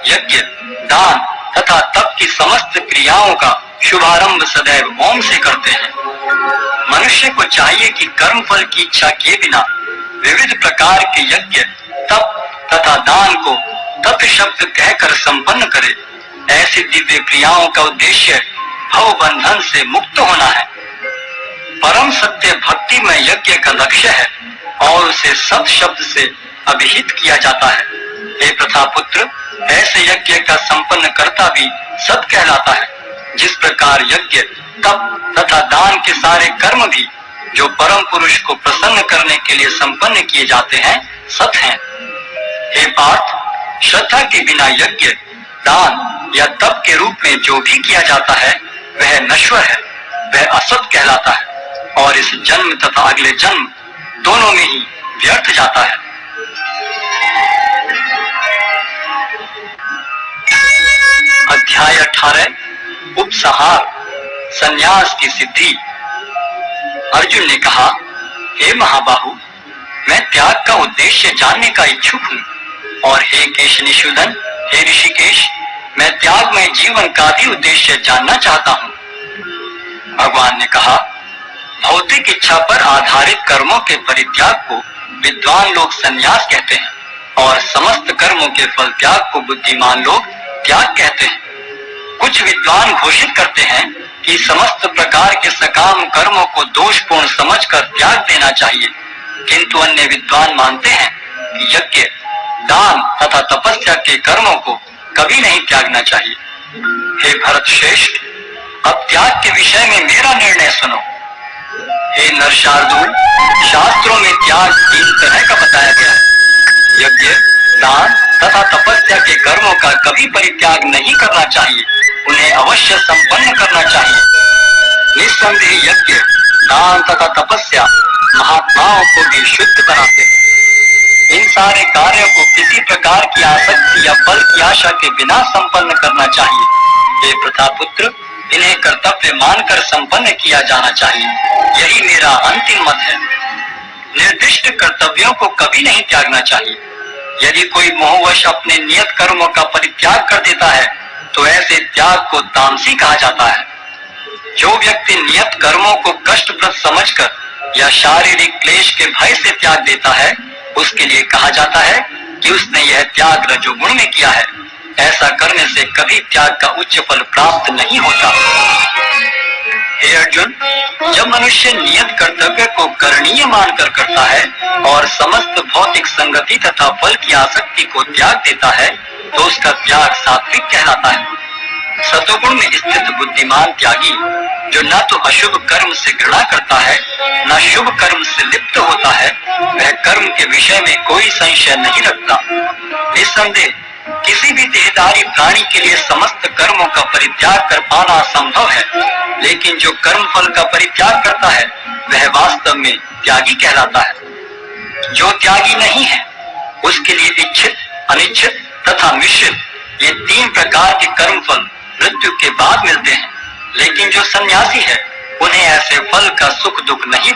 यज्ञ, दान तथा तप की समस्त क्रियाओं का शुभारंभ सदैव ओम से करते हैं। मनुष्य को चाहिए कि कर्म फल की इच्छा किए बिना विविध प्रकार के यज्ञ, तप तथा दान को तत् शब्द कहकर संपन्न करे। ऐसी दिव्य क्रियाओं का उद्देश्य भव बंधन से मुक्त होना है। परम सत्य भक्ति में यज्ञ का लक्ष्य है और उसे सत शब्द से अभिहित किया जाता है। हे प्रथापुत्र, ऐसे यज्ञ का संपन्न करता भी सत कहलाता है। जिस प्रकार यज्ञ, तप तथा दान के सारे कर्म भी जो परम पुरुष को प्रसन्न करने के लिए संपन्न किए जाते हैं, सत हैं। हे पार्थ, श्रद्धा के बिना यज्ञ, दान या तप के रूप में जो भी किया जाता है वह नश्वर है, वह असत कहलाता है और इस जन्म तथा अगले जन्म दोनों में ही व्यर्थ जाता है। अध्याय 18 उपसंहार, संन्यास की सिद्धि। अर्जुन ने कहा, हे महाबाहु, मैं त्याग का उद्देश्य जानने का इच्छुक हूँ। और हे केशनिशूदन, हे ऋषिकेश, मैं त्याग में जीवन का भी उद्देश्य जानना चाहता हूँ। भगवान ने कहा, भौतिक इच्छा पर आधारित कर्मों के परित्याग को विद्वान लोग संन्यास कहते हैं और समस्त कर्मों के फल त्याग को बुद्धिमान लोग त्याग कहते हैं। कुछ विद्वान घोषित करते हैं कि समस्त प्रकार के सकाम कर्मों को दोषपूर्ण समझकर त्याग देना चाहिए, किंतु अन्य विद्वान मानते हैं कि यज्ञ, दान तथा तपस्या के कर्मों को कभी नहीं त्यागना चाहिए। हे भरत श्रेष्ठ, अब त्याग के विषय में मेरा निर्णय सुनो। हे नरशार्दूल, शास्त्रों में त्याग 3 तरह का बताया गया है। यज्ञ, दान तथा तपस्या के कर्मों का कभी परित्याग नहीं करना चाहिए, उन्हें अवश्य संपन्न करना चाहिए। निस्संदेह यज्ञ, दान तथा तपस्या महात्माओं को भी शुद्ध बनाते हैं। इन सारे कार्यों को किसी प्रकार की आसक्ति या फल की आशा के बिना संपन्न करना चाहिए। हे प्रथापुत्र, इन्हें कर्तव्य मानकर संपन्न किया जाना चाहिए। यही मेरा अंतिम मत है। निर्दिष्ट कर्तव्यों को कभी नहीं त्यागना चाहिए। यदि कोई मोहवश अपने नियत कर्मों का परित्याग कर देता है तो ऐसे त्याग को तामसी कहा जाता है। जो व्यक्ति नियत कर्मों को कष्टप्रद समझकर या शारीरिक क्लेश के भय से त्याग देता है, उसके लिए कहा जाता है कि उसने यह त्याग रजोगुण में किया है। ऐसा करने से कभी त्याग का उच्च फल प्राप्त नहीं होता। हे अर्जुन, जब मनुष्य नियत कर्तव्य को करणीय मानकर करता है और समस्त भौतिक संगति तथा फल की आसक्ति को त्याग देता है तो उसका त्याग सात्विक कहलाता है। सतोगुण में स्थित बुद्धिमान त्यागी, जो न तो अशुभ कर्म से घृणा करता है न शुभ कर्म से लिप्त होता है, वह कर्म के विषय में कोई संशय नहीं रखता। निस्संदेह किसी भी देहधारी प्राणी के लिए समस्त कर्मों का परित्याग कर पाना असंभव है, लेकिन जो कर्म फल का परित्याग करता है वह वास्तव में त्यागी कहलाता है। जो त्यागी नहीं है उसके लिए इच्छित, अनिच्छित तथा मिश्रित ये 3 प्रकार के कर्म फल मृत्यु के बाद मिलते हैं, लेकिन जो सन्यासी है उन्हें ऐसे फल का सुख दुख नहीं